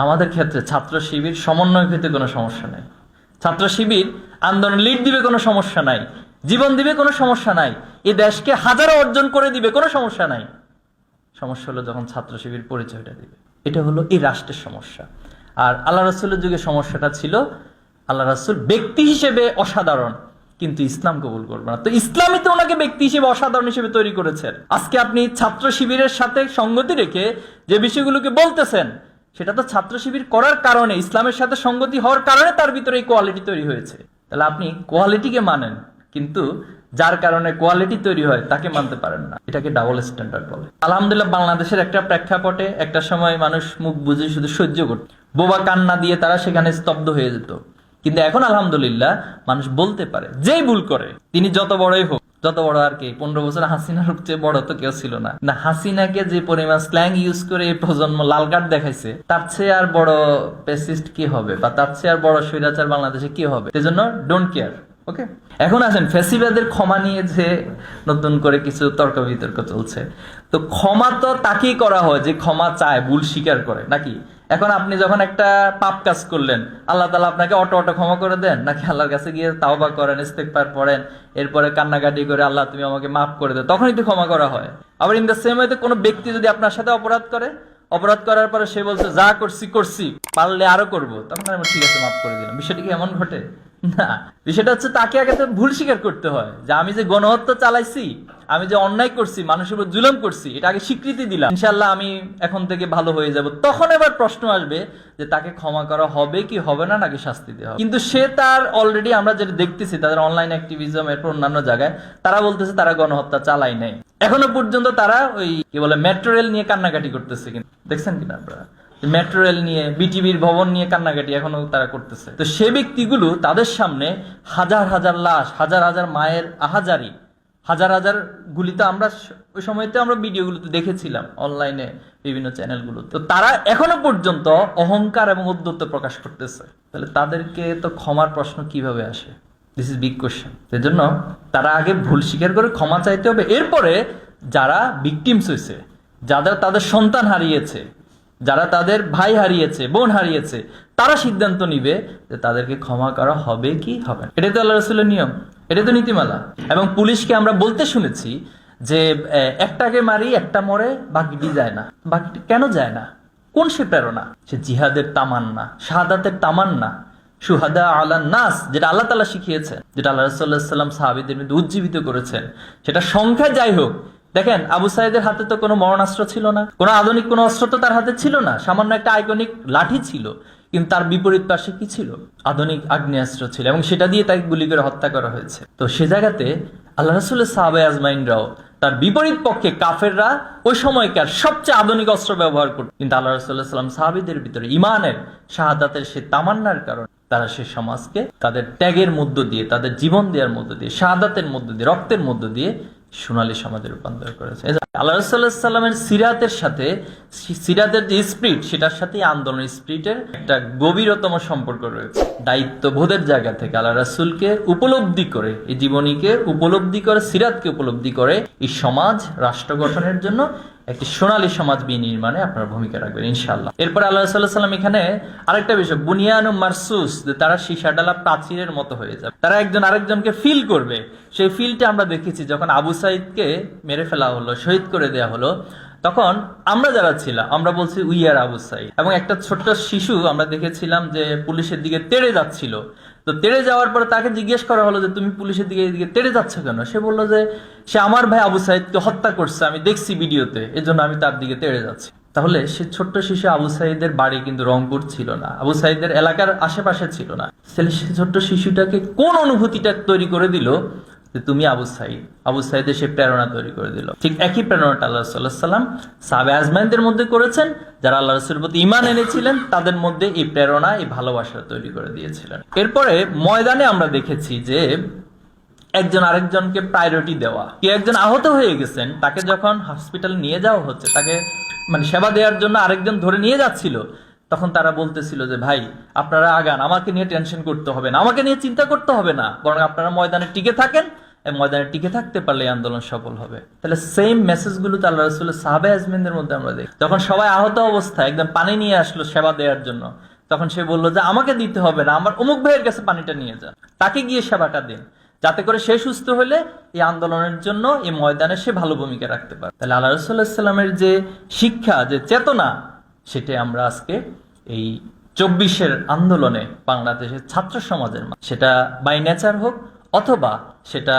আমাদের ক্ষেত্রে ছাত্র শিবির সমন্বয় পেতে কোনো সমস্যা নেই, ছাত্র শিবির আন্দোলন লিড দিবে কোনো সমস্যা নাই, জীবন দিবে কোনো সমস্যা নাই, এই দেশকে হাজারো অর্জন করে দিবে কোনো সমস্যা নাই। সমস্যা হলো যখন ছাত্র শিবির পরিচয়টা দিবে, এটা হলো এই রাষ্ট্রের সমস্যা। আর আল্লাহ রাসূলের যুগে সমস্যাটা ছিল আল্লাহ রাসূল ব্যক্তি হিসেবে অসাধারণ, কিন্তু ইসলাম কবুল করবে না। তো ইসলামই তো ওনাকে ব্যক্তি হিসেবে অসাধারণ হিসেবে তৈরি করেছেন। আজকে আপনি ছাত্র শিবিরের সাথে সঙ্গতি রেখে যে বিষয়গুলোকে বলতেছেন, সেটা তো ছাত্র শিবির করার কারণে, ইসলামের সাথে সঙ্গতি হওয়ার কারণে তার ভিতরে এই কোয়ালিটি তৈরি হয়েছে। তাহলে আপনি কোয়ালিটিকে মানেন, কিন্তু যার কারণে কোয়ালিটি তৈরি হয় তাকে মানতে পারেন না, এটাকে ডাবল স্ট্যান্ডার্ড বলে। আলহামদুলিল্লাহ, বাংলাদেশের একটা প্রেক্ষাপটে একটা সময় মানুষ মুখ বুঝে শুধু সহ্য করত, বোবা কান্না দিয়ে তারা সেখানে স্তব্ধ হয়ে যেত। কিন্তু এখন আলহামদুলিল্লাহ মানুষ বলতে পারে, যেই ভুল করে তিনি যত বড়ই হোক, যত বড় আর কি 15 বছর হাসিনার চেয়ে বড় তো কেউ ছিল না। না, হাসিনাকে যে পরিমাণ স্ল্যাং ইউজ করে এই প্রজন্ম লাল কার্ড দেখাইছে, তার চেয়ে আর বড় পেসিস্ট কি হবে, বা তার চেয়ে আর বড় স্বৈরাচার বাংলাদেশে কি হবে? সেজন্য ডোন্ট কেয়ার। ওকে, এখন আসেন ফ্যাসিবাদের ক্ষমা নিয়ে যে নতুন করে কিছু তর্ক বিতর্ক চলছে। তো ক্ষমা তো তাকেই করা হয় যে ক্ষমা চায়, ভুল স্বীকার করে, নাকি? এখন আপনি যখন একটা পাপ কাজ করলেন, আল্লাহ তাআলা আপনাকে অটো ক্ষমা করে দেন, নাকি আল্লাহর কাছে গিয়ে তাওবা করেন, ইস্তেগফার পড়েন, এরপরে কান্নাকাটি করে আল্লাহ তুমি আমাকে মাফ করে দাও, তখনই তো ক্ষমা করা হয়। আবার ইন দ্য সেম ওয়েতে কোনো ব্যক্তি যদি আপনার সাথে অপরাধ করে, অপরাধ করার পরে সে বলছে যা করছি পারলে আরো করবো, তখন আমি ঠিক আছে মাফ করে দিলাম, বিষয়টি কি এমন ঘটে? না, বিষয়টা হচ্ছে তাকে আগে তো ভুল স্বীকার করতে হয়, যে আমি যে গণহত্যা চালাইছি, আমি যে অন্যায় করছি, মানুষের উপর জুলুম করছি, এটা আগে স্বীকৃতি দিলাম, ইনশাআল্লাহ আমি এখন থেকে ভালো হয়ে যাব। তখন এবার প্রশ্ন আসবে যে তাকে ক্ষমা করা হবে কি হবে না, নাকি শাস্তি দেওয়া হবে। কিন্তু সে তার অলরেডি আমরা যেটা দেখতেছি তাদের অনলাইন অ্যাক্টিভিজম, এরপর অন্যান্য জায়গায় তারা বলতেছে তারা গণহত্যা চালাই নাই, এখনো পর্যন্ত তারা ওই কি বলে মেট্রো রেল নিয়ে কান্নাকাটি করতেছে। কিন্তু দেখছেন কিনা আপনারা, মেট্রো রেল নিয়ে, বিটিভির ভবন নিয়ে কান্নাকাটি এখনো তারা করতেছে। তো সে ব্যক্তিগুলো, তাদের সামনে হাজার হাজার লাশ, হাজার হাজার মায়ের আহাজারি, হাজার হাজার গুলি, তো আমরা ওই সময়তে আমরা ভিডিওগুলোতে দেখেছিলাম অনলাইনে বিভিন্ন চ্যানেলগুলো। তো তারা এখনো পর্যন্ত অহংকার এবং উদ্ধত্ত প্রকাশ করতেছে, তাহলে তাদেরকে তো ক্ষমার প্রশ্ন কিভাবে আসে? This is big question. সেজন্য তারা আগে ভুল স্বীকার করে ক্ষমা চাইতে হবে, এরপরে যারা ভিকটিমস হয়েছে, যারা তাদের সন্তান হারিয়েছে, যারা তাদের ভাই হারিয়েছে, বোন হারিয়েছে, তারা সিদ্ধান্ত নিবে যে তাদেরকে ক্ষমা করা হবে কি হবে না। এটাই তো আল্লাহ রাসূলের নিয়ম, এটাই তো নীতিমালা। এবং পুলিশকে আমরা বলতে শুনেছি যে একটাকে মারি একটা মরে, বাকিটি যায় না। বাকিটি কেন যায় না? কোন সে প্রেরণা? সে জিহাদের তামান্না, শাহাদাতের তামান্না, শুহাদা আলান নাস, যেটা আল্লাহ তাআলা শিখিয়েছেন, যেটা আল্লাহ রাসূলুল্লাহ সাল্লাল্লাহু আলাইহি ওয়াসাল্লাম সাহাবীদের মধ্যে উজ্জীবিত করেছেন, সেটা সংখ্যা যাই হোক। দেখেন, আবু সাইদের হাতে তো কোনো মরণাস্ত্র ছিল না, কোনো আধুনিক কোনো অস্ত্র তো তার হাতে ছিল না, সামান্য একটা আইকনিক লাঠি ছিল, কিন্তু তার বিপরীত পাশে কি ছিল? আধুনিক আগ্নেয়াস্ত্র ছিল, এবং সেটা দিয়ে তাকে গুলি করে হত্যা করা হয়েছে। তো সে জায়গাতে আল্লাহ রাসূলের সাহাবায়ে আজমাইনরাও, তার বিপরীত পক্ষে কাফেররা ওই সময়কার সবচেয়ে আধুনিক অস্ত্র ব্যবহার করত, কিন্তু আল্লাহ রাসূলুল্লাহ সাল্লাল্লাহু আলাইহি ওয়াসাল্লাম সাহাবীদের ভিতরে ঈমানের, শাহাদাতের সে তামান্নার কারণে তারা সে সমাজকে তাদের ত্যাগের মধ্য দিয়ে, তাদের জীবন দেওয়ার মধ্য দিয়ে, শাহাদাতের মধ্য দিয়ে, রক্তের মধ্য দিয়ে সোনালী সমাজে রূপান্তর করেছে। আল্লাহ রাসূলুল্লাহ সাল্লাল্লাহু আলাইহি ওয়াসাল্লামের সিরাতের সাথে, সিরাতের যে স্পিরিট, সেটার সাথে আন্দোলন স্পিরিটের একটা গভীরতম সম্পর্ক রয়েছে। দায়িত্ববোধের জায়গা থেকে আল্লাহ রাসূলকে উপলব্ধি করে, এই জীবনীকে উপলব্ধি করে, সিরাতকে উপলব্ধি করে, এই সমাজ রাষ্ট্র গঠনের জন্য একটি সোনালী সমাজ বিনির্মাণে আপনারা ভূমিকা রাখবেন ইনশাআল্লাহ। এরপর আল্লাহ রাসূলুল্লাহ সাল্লাল্লাহু আলাইহি ওয়াসাল্লাম এখানে আরেকটা বিষয়, বুনিয়ানুম মারসুস, যে তারা সীসা ডালা প্রাচীরের মতো হয়ে যাবে, তারা একজন আরেকজনকে ফিল করবে। সেই ফিলটা আমরা দেখেছি যখন আবু সাইদকে মেরে ফেলা হলো, শহীদ করে দেওয়া হলো, তখন আমরা যারা ছিলাম আমরা বলছি উই আর আবু সাইদ। এবং একটা ছোট্ট শিশু আমরা দেখেছিলাম যে পুলিশের দিকে তেড়ে যাচ্ছিল। তো তেড়ে যাওয়ার পরে তাকে জিজ্ঞেস করা হলো যে তুমি পুলিশের দিকে এদিকে তেড়ে যাচ্ছ কেন? সে বললো যে সে আমার ভাই আবু সাইদকে হত্যা করছে, আমি দেখছি ভিডিওতে, এজন্য আমি তার দিকে তেড়ে যাচ্ছি। তাহলে সে ছোট্ট শিশু আবু সাইদের বাড়ি কিন্তু রংপুর ছিল না, আবু সাইদের এলাকার আশেপাশে ছিল না। তাহলে সে ছোট্ট শিশুটাকে কোন অনুভূতিটা তৈরি করে দিল যে তুমি আবু সাইদ? আবু সাইদের সে প্রেরণা তৈরি করে দিল। ঠিক একই প্রেরণাটা আল্লাহ রাসূলুল্লাহ সাল্লাল্লাহু আলাইহি ওয়াসাল্লাম সাহাবায়ে আজমাইনদের মধ্যে করেছেন, যারা আল্লাহ রাসূলের প্রতি ঈমান এনেছিলেন, তাদের মধ্যে এই প্রেরণা, এই ভালোবাসা তৈরি করে দিয়েছিলেন। এরপরে ময়দানে আমরা দেখেছি যে একজন আরেকজনকে প্রায়োরিটি দেওয়া। কেউ একজন আহত হয়ে গেছেন, তাকে যখন হসপিটালে নিয়ে যাওয়া হচ্ছে, তাকে মানে সেবা দেওয়ার জন্য আরেকজন ধরে নিয়ে যাচ্ছিল, তখন তারা বলতেছিল যে ভাই আপনারা আগান, আমাকে নিয়ে টেনশন করতে হবে না, আমাকে নিয়ে চিন্তা করতে হবে না, বরং আপনারা ময়দানে টিকে থাকেন এই ময়দানে টিকে থাকতে পারলে এই আন্দোলন সফল হবে। তাহলে সেম মেসেজগুলো তো আল্লাহ রাসূলের সাহাবা আজমিনদের মধ্যে আমরা দেখি। তখন সবাই আহত অবস্থায় একদম পানি নিয়ে আসলো সেবা দেওয়ার জন্য, তখন সে বললো যে আমাকে দিতে হবে না, আমার অমুক ভাইয়ের কাছে পানিটা নিয়ে যান, তাকে গিয়ে সেবাটা দিন, যাতে করে সে সুস্থ হলে এই আন্দোলনের জন্য এই ময়দানে সে ভালো ভূমিকা রাখতে পারে। তাহলে আল্লাহ রাসূলুল্লাহ সাল্লামের যে শিক্ষা, যে চেতনা, সেটাই আমরা আজকে এই 24-এর আন্দোলনে বাংলাদেশের ছাত্র সমাজের, সেটা বাই নেচার হোক অথবা সেটা